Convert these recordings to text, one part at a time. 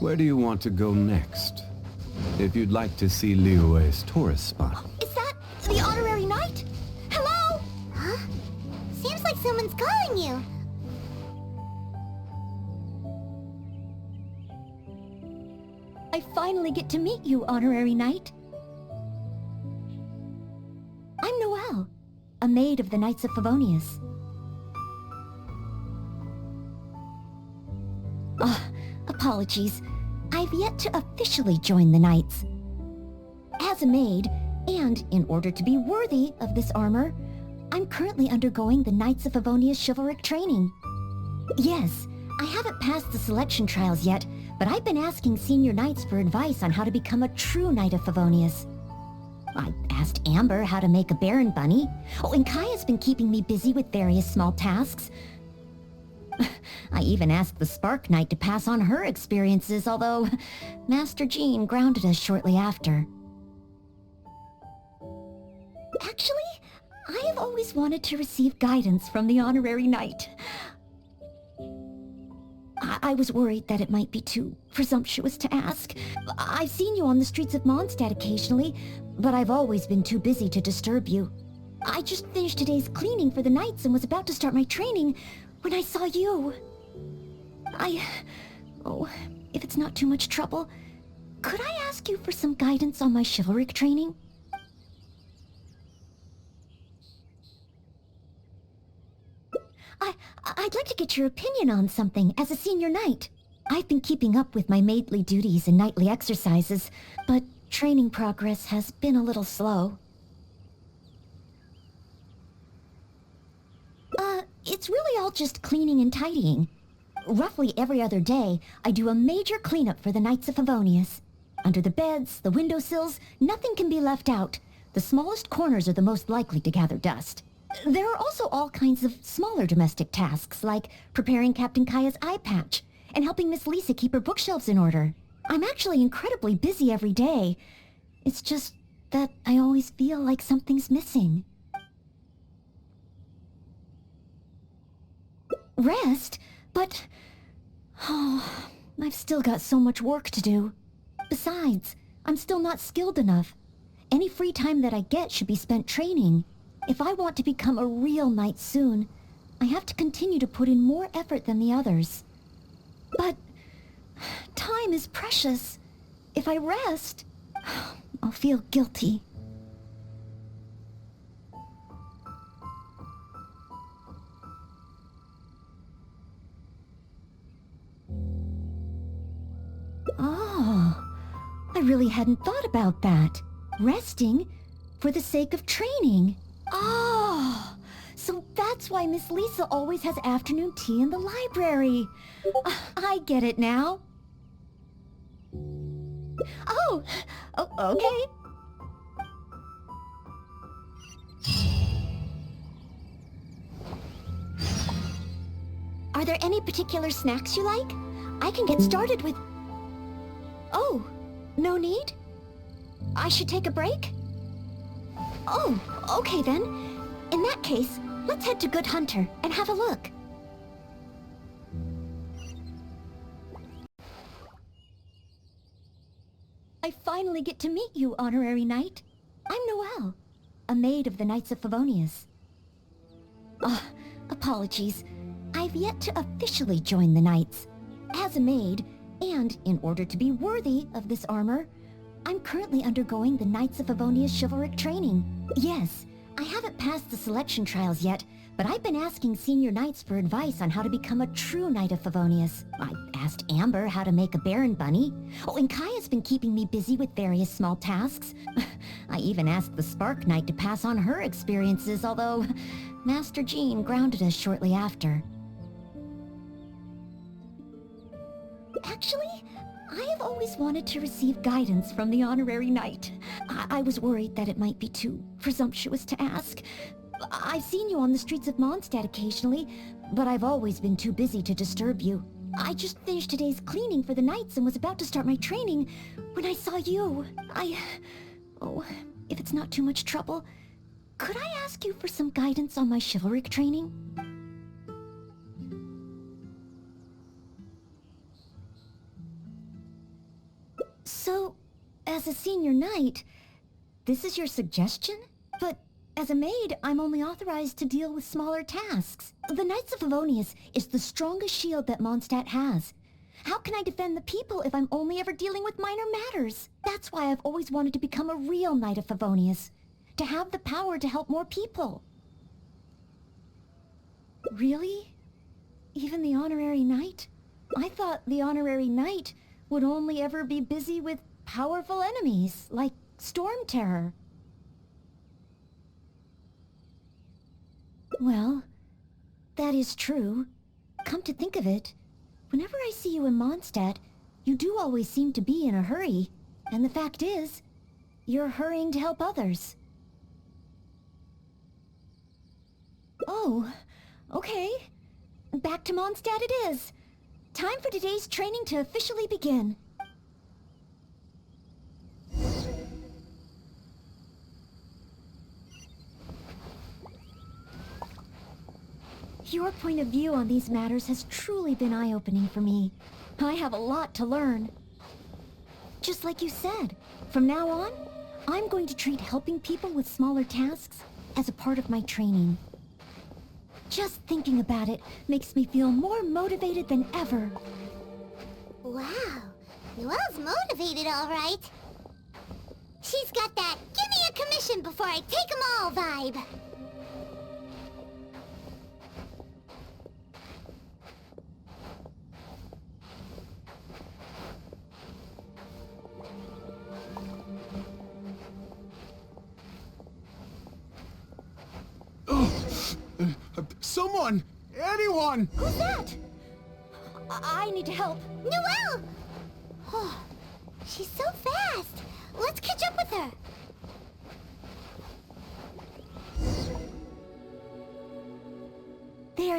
Where do you want to go next? If you'd like to see Liyue's tourist spot. Is that the honorary knight? Hello? Huh? Seems like someone's calling you. I finally get to meet you, honorary knight. I'm Noelle, a maid of the Knights of Favonius. Apologies. I've yet to officially join the Knights. As a maid, and in order to be worthy of this armor, I'm currently undergoing the Knights of Favonius chivalric training. Yes, I haven't passed the selection trials yet, but I've been asking senior knights for advice on how to become a true Knight of Favonius. I asked Amber how to make a Baron bunny. Oh, and Kaya's been keeping me busy with various small tasks. I even asked the Spark Knight to pass on her experiences, although Master Jean grounded us shortly after. Actually, I have always wanted to receive guidance from the honorary knight. I was worried that it might be too presumptuous to ask. I've seen you on the streets of Mondstadt occasionally, but I've always been too busy to disturb you. I just finished today's cleaning for the Knights and was about to start my training when I saw you. Oh, if it's not too much trouble, could I ask you for some guidance on my chivalric training? I'd like to get your opinion on something as a senior knight. I've been keeping up with my maidly duties and nightly exercises, but training progress has been a little slow. It's really all just cleaning and tidying. Roughly every other day, I do a major cleanup for the Knights of Favonius. Under the beds, the windowsills, nothing can be left out. The smallest corners are the most likely to gather dust. There are also all kinds of smaller domestic tasks, like preparing Captain Kaya's eye patch and helping Miss Lisa keep her bookshelves in order. I'm actually incredibly busy every day. It's just that I always feel like something's missing. Rest? But... oh, I've still got so much work to do. Besides, I'm still not skilled enough. Any free time that I get should be spent training. If I want to become a real knight soon, I have to continue to put in more effort than the others. But time is precious. If I rest, I'll feel guilty. Oh, I really hadn't thought about that. Resting for the sake of training. Oh, so that's why Miss Lisa always has afternoon tea in the library. I get it now. Oh, okay. Are there any particular snacks you like? I can get started with... Oh, no need? I should take a break? Oh, okay then. In that case, let's head to Good Hunter and have a look. I finally get to meet you, honorary knight. I'm Noelle, a maid of the Knights of Favonius. Apologies. I've yet to officially join the Knights. As a maid, and in order to be worthy of this armor, I'm currently undergoing the Knights of Favonius chivalric training. Yes, I haven't passed the selection trials yet, but I've been asking senior knights for advice on how to become a true Knight of Favonius. I asked Amber how to make a Baron bunny. Oh, and Kaya's been keeping me busy with various small tasks. I even asked the Spark Knight to pass on her experiences, although Master Jean grounded us shortly after. Actually, I have always wanted to receive guidance from the honorary knight. I was worried that it might be too presumptuous to ask. I've seen you on the streets of Mondstadt occasionally, but I've always been too busy to disturb you. I just finished today's cleaning for the Knights and was about to start my training when I saw you. Oh, if it's not too much trouble, could I ask you for some guidance on my chivalric training? So, as a senior knight, this is your suggestion? But as a maid, I'm only authorized to deal with smaller tasks. The Knights of Favonius is the strongest shield that Mondstadt has. How can I defend the people if I'm only ever dealing with minor matters? That's why I've always wanted to become a real Knight of Favonius. To have the power to help more people. Really? Even the Honorary Knight? I thought the Honorary Knight would only ever be busy with powerful enemies, like Storm Terror. Well, that is true. Come to think of it, whenever I see you in Mondstadt, you do always seem to be in a hurry. And the fact is, you're hurrying to help others. Oh, okay. Back to Mondstadt it is. Time for today's training to officially begin. Your point of view on these matters has truly been eye-opening for me. I have a lot to learn. Just like you said, from now on, I'm going to treat helping people with smaller tasks as a part of my training. Just thinking about it makes me feel more motivated than ever. Wow, Noelle's motivated, all right. She's got that "give me a commission before I take 'em all" vibe. Someone! Anyone! Who's that? I need to help. Noelle! Oh, she's so fast. Let's catch up with her.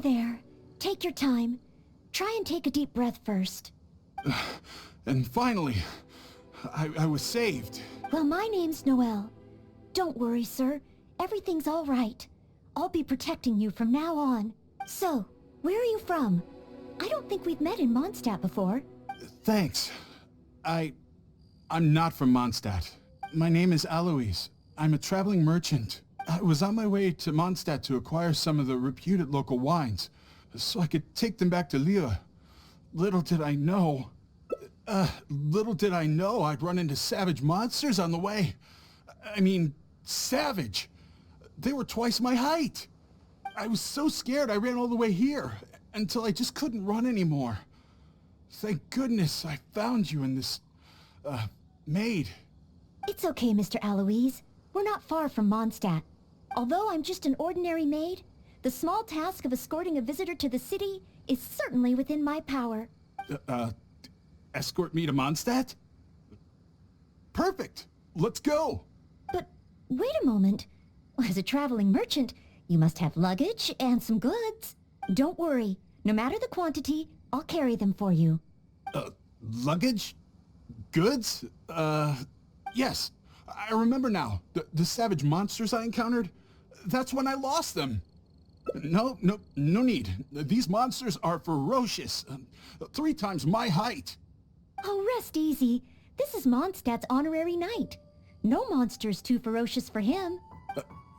There. Take your time. Try and take a deep breath first. And finally, I was saved. Well, my name's Noelle. Don't worry, sir. Everything's all right. I'll be protecting you from now on. So, where are you from? I don't think we've met in Mondstadt before. Thanks. I'm not from Mondstadt. My name is Alois. I'm a traveling merchant. I was on my way to Mondstadt to acquire some of the reputed local wines, so I could take them back to Lille. Little did I know I'd run into savage monsters on the way. I mean, savage. They were twice my height. I was so scared I ran all the way here, until I just couldn't run anymore. Thank goodness I found you in this, Maid. It's okay, Mr. Alois. We're not far from Mondstadt. Although I'm just an ordinary maid, the small task of escorting a visitor to the city is certainly within my power. Escort me to Mondstadt? Perfect! Let's go! But wait a moment. As a traveling merchant, you must have luggage and some goods. Don't worry. No matter the quantity, I'll carry them for you. Luggage? Goods? Yes. I remember now. The savage monsters I encountered? That's when I lost them. No need. These monsters are ferocious. 3 times my height. Oh, rest easy. This is Mondstadt's honorary knight. No monster's too ferocious for him.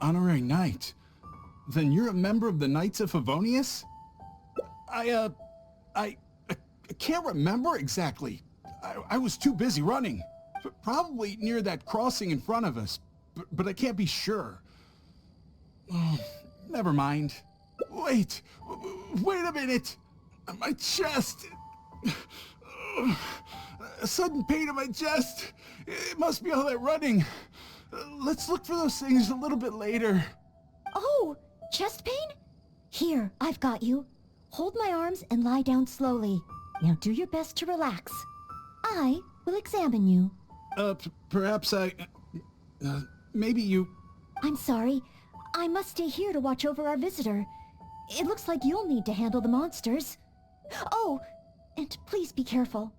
Honorary knight? Then you're a member of the Knights of Favonius? I can't remember exactly. I was too busy running. Probably near that crossing in front of us, but I can't be sure. Oh, never mind. Wait a minute! My chest! A sudden pain in my chest! It must be all that running. Let's look for those things a little bit later. Oh, chest pain? Here, I've got you. Hold my arms and lie down slowly. Now do your best to relax. I will examine you. Perhaps maybe you... I'm sorry. I must stay here to watch over our visitor. It looks like you'll need to handle the monsters. Oh, and please be careful.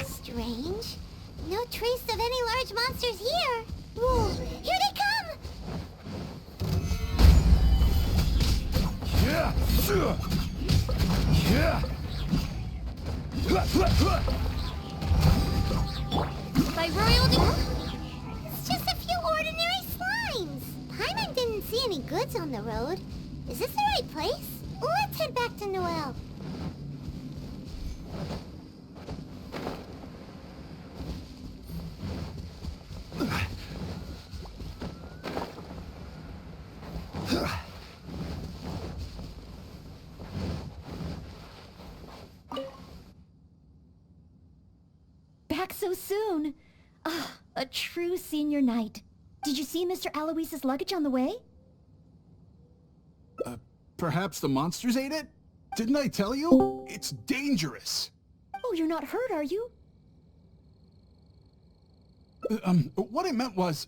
Strange. No trace of any large monsters here. Whoa, here they come! By royal it's just a few ordinary slimes. Paimon didn't see any goods on the road. Is this the right place? Let's head back to Noelle. Back so soon. Ah, a true senior knight. Did you see Mr. Aloyse's luggage on the way? Perhaps the monsters ate it? Didn't I tell you? It's dangerous. Oh, you're not hurt, are you? What I meant was,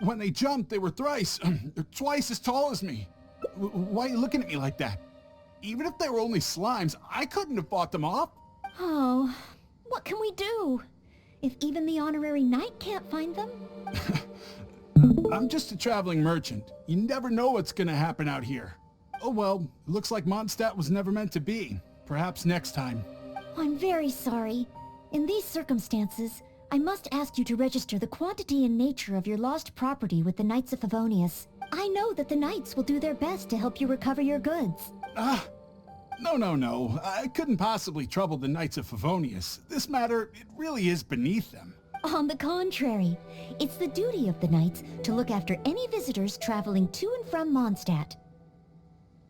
when they jumped, they were twice as tall as me. Why are you looking at me like that? Even if they were only slimes, I couldn't have fought them off. Oh, what can we do? If even the honorary knight can't find them? I'm just a traveling merchant. You never know what's gonna happen out here. Oh well, looks like Mondstadt was never meant to be. Perhaps next time. I'm very sorry. In these circumstances, I must ask you to register the quantity and nature of your lost property with the Knights of Favonius. I know that the Knights will do their best to help you recover your goods. No. I couldn't possibly trouble the Knights of Favonius. This matter, it really is beneath them. On the contrary, it's the duty of the Knights to look after any visitors traveling to and from Mondstadt.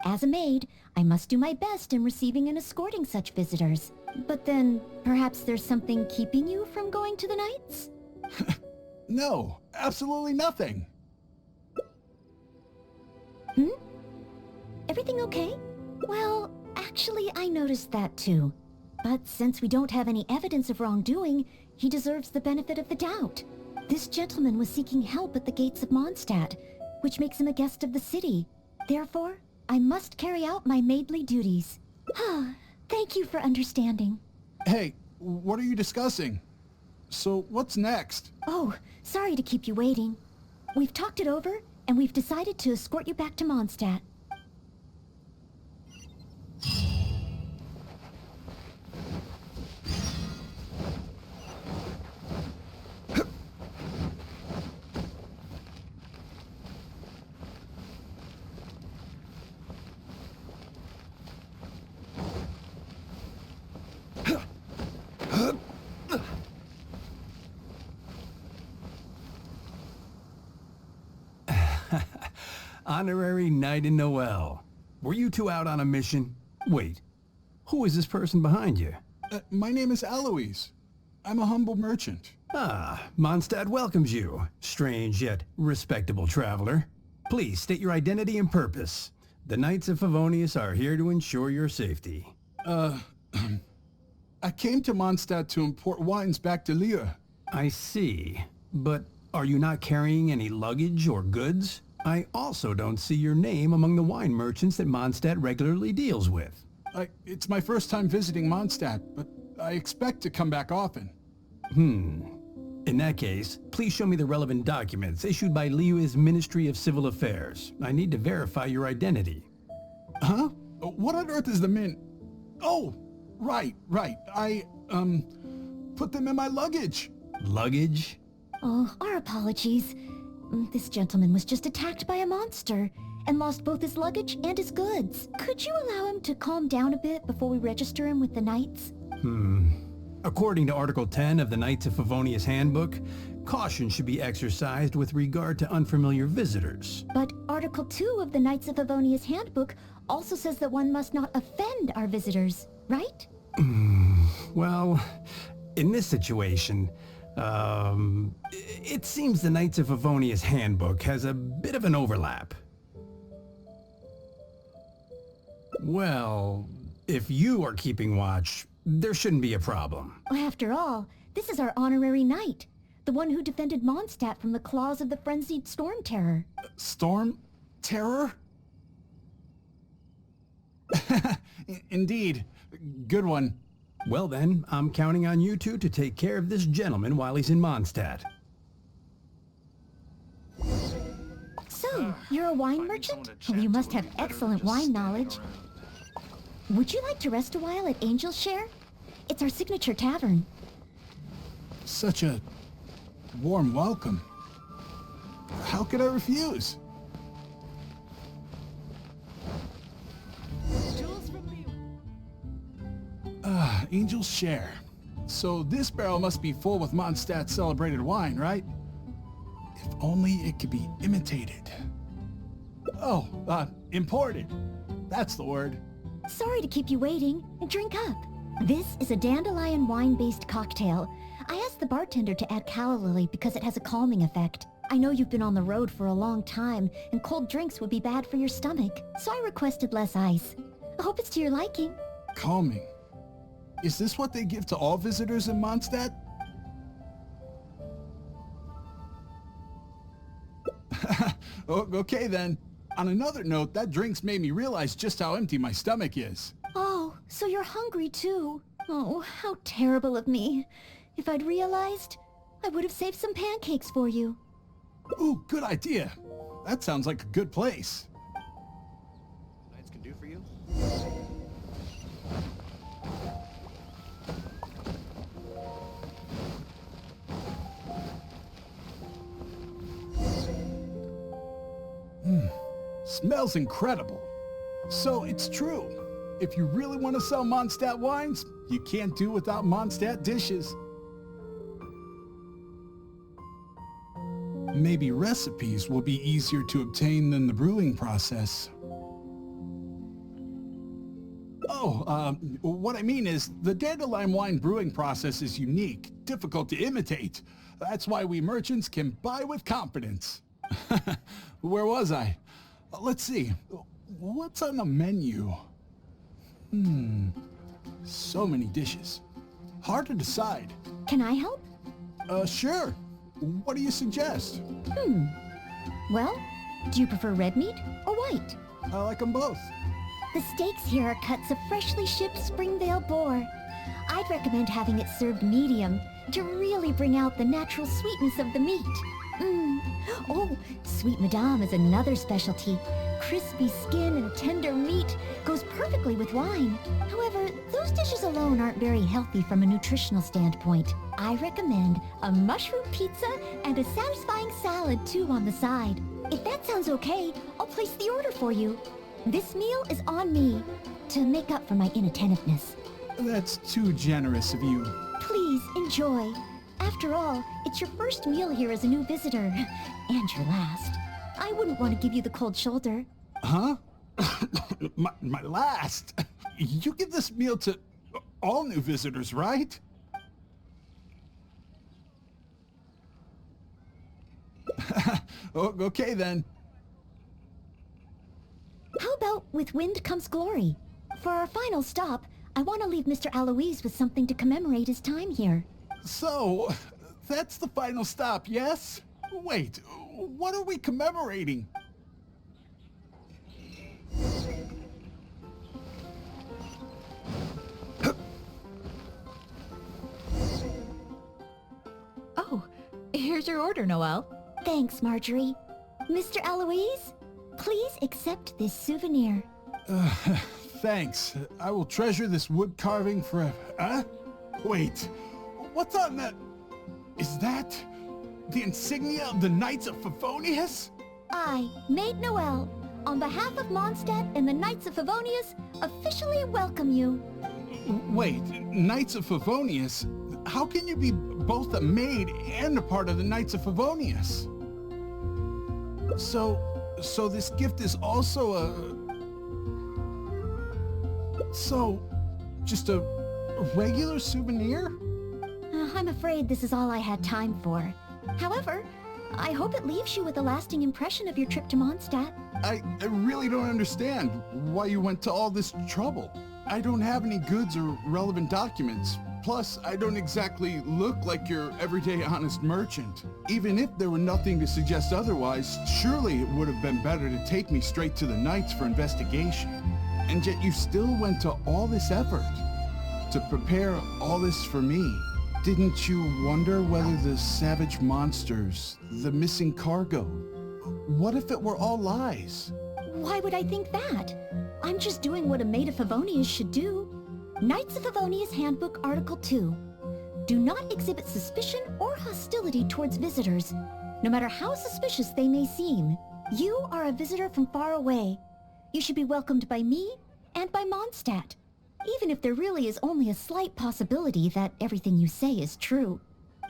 As a maid, I must do my best in receiving and escorting such visitors. But then, perhaps there's something keeping you from going to the Knights? No, absolutely nothing. Everything okay? Well, actually, I noticed that too. But since we don't have any evidence of wrongdoing, he deserves the benefit of the doubt. This gentleman was seeking help at the gates of Mondstadt, which makes him a guest of the city. Therefore, I must carry out my maidly duties. Thank you for understanding. Hey, what are you discussing? So, what's next? Oh, sorry to keep you waiting. We've talked it over, and we've decided to escort you back to Mondstadt. Honorary Knight in Noelle. Were you two out on a mission? Wait, who is this person behind you? My name is Aloys. I'm a humble merchant. Ah, Mondstadt welcomes you, strange yet respectable traveler. Please state your identity and purpose. The Knights of Favonius are here to ensure your safety. I came to Mondstadt to import wines back to Lille. I see. But are you not carrying any luggage or goods? I also don't see your name among the wine merchants that Mondstadt regularly deals with. It's my first time visiting Mondstadt, but I expect to come back often. In that case, please show me the relevant documents issued by Liyue's Ministry of Civil Affairs. I need to verify your identity. Huh? What on earth is the Min... Oh, right. I, put them in my luggage. Luggage? Oh, our apologies. This gentleman was just attacked by a monster and lost both his luggage and his goods. Could you allow him to calm down a bit before we register him with the Knights? According to Article 10 of the Knights of Favonius Handbook, caution should be exercised with regard to unfamiliar visitors. But Article 2 of the Knights of Favonius Handbook also says that one must not offend our visitors, right? Well, in this situation, it seems the Knights of Favonius Handbook has a bit of an overlap. Well, if you are keeping watch, there shouldn't be a problem. After all, this is our honorary knight, the one who defended Mondstadt from the claws of the frenzied Storm Terror. Storm? Terror? Indeed. Good one. Well then, I'm counting on you two to take care of this gentleman while he's in Mondstadt. So, you're a wine merchant? Well, you must have excellent wine knowledge. Would you like to rest a while at Angel's Share? It's our signature tavern. Such a warm welcome. How could I refuse? Angel's Share. So this barrel must be full with Mondstadt celebrated wine, right? If only it could be imitated. Oh, imported. That's the word. Sorry to keep you waiting. Drink up. This is a dandelion wine-based cocktail. I asked the bartender to add calla lily because it has a calming effect. I know you've been on the road for a long time, and cold drinks would be bad for your stomach, so I requested less ice. I hope it's to your liking. Calming. Is this what they give to all visitors in Mondstadt? Okay then. On another note, that drink's made me realize just how empty my stomach is. Oh, so you're hungry too. Oh, how terrible of me. If I'd realized, I would have saved some pancakes for you. Ooh, good idea. That sounds like a good place. Nights can do for you? Smells incredible. So it's true. If you really want to sell Mondstadt wines, you can't do without Mondstadt dishes. Maybe recipes will be easier to obtain than the brewing process. Oh, what I mean is, the dandelion wine brewing process is unique, difficult to imitate. That's why we merchants can buy with confidence. Where was I? Let's see. What's on the menu? So many dishes. Hard to decide. Can I help? Sure. What do you suggest? Well, do you prefer red meat or white? I like them both. The steaks here are cuts of freshly shipped Springvale boar. I'd recommend having it served medium to really bring out the natural sweetness of the meat. Oh, Sweet Madame is another specialty. Crispy skin and tender meat goes perfectly with wine. However, those dishes alone aren't very healthy from a nutritional standpoint. I recommend a mushroom pizza and a satisfying salad too on the side. If that sounds okay, I'll place the order for you. This meal is on me to make up for my inattentiveness. That's too generous of you. Please enjoy. After all, it's your first meal here as a new visitor, and your last. I wouldn't want to give you the cold shoulder. Huh? my last? You give this meal to all new visitors, right? Okay then. How about with wind comes glory? For our final stop, I want to leave Mr. Aloise with something to commemorate his time here. So, that's the final stop, yes? Wait, what are we commemorating? Oh, here's your order, Noelle. Thanks, Marjorie. Mr. Aloise, please accept this souvenir. Thanks. I will treasure this wood carving forever. Wait, what's on that? Is that the insignia of the Knights of Favonius? I, Maid Noelle, on behalf of Mondstadt and the Knights of Favonius, officially welcome you. Wait, Knights of Favonius? How can you be both a maid and a part of the Knights of Favonius? So this gift is also just a regular souvenir? I'm afraid this is all I had time for. However, I hope it leaves you with a lasting impression of your trip to Mondstadt. I really don't understand why you went to all this trouble. I don't have any goods or relevant documents. Plus, I don't exactly look like your everyday honest merchant. Even if there were nothing to suggest otherwise, surely it would have been better to take me straight to the Knights for investigation. And yet you still went to all this effort. to prepare all this for me. Didn't you wonder whether the savage monsters, the missing cargo, what if it were all lies? Why would I think that? I'm just doing what a Maid of Favonius should do. Knights of Favonius Handbook Article 2. Do not exhibit suspicion or hostility towards visitors, no matter how suspicious they may seem. You are a visitor from far away. You should be welcomed by me and by Mondstadt, even if there really is only a slight possibility that everything you say is true.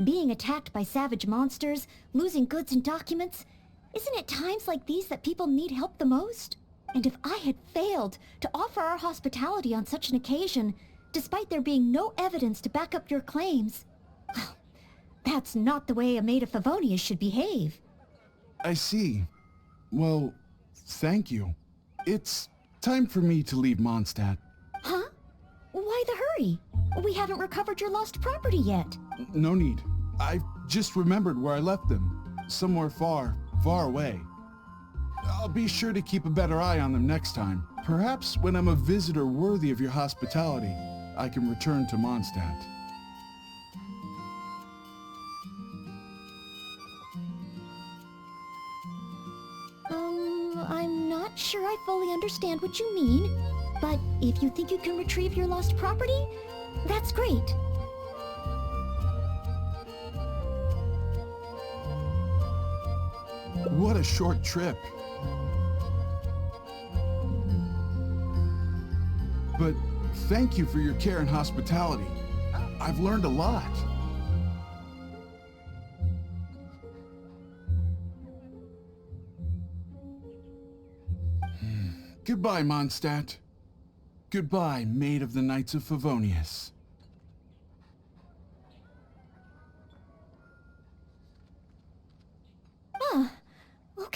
Being attacked by savage monsters, losing goods and documents, isn't it times like these that people need help the most? And if I had failed to offer our hospitality on such an occasion, despite there being no evidence to back up your claims, well, that's not the way a Maid of Favonius should behave. I see. Well, thank you. It's time for me to leave Mondstadt. Huh? Why the hurry? We haven't recovered your lost property yet. No need. I just remembered where I left them. Somewhere far, far away. I'll be sure to keep a better eye on them next time. Perhaps when I'm a visitor worthy of your hospitality, I can return to Mondstadt. I'm not sure I fully understand what you mean, but if you think you can retrieve your lost property, that's great. What a short trip. But thank you for your care and hospitality. I've learned a lot. Goodbye, Mondstadt. Goodbye, Maid of the Knights of Favonius.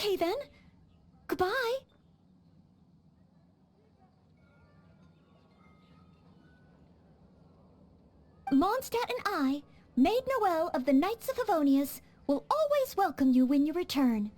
Okay then. Goodbye. Mondstadt and I, Maid Noelle of the Knights of Favonius, will always welcome you when you return.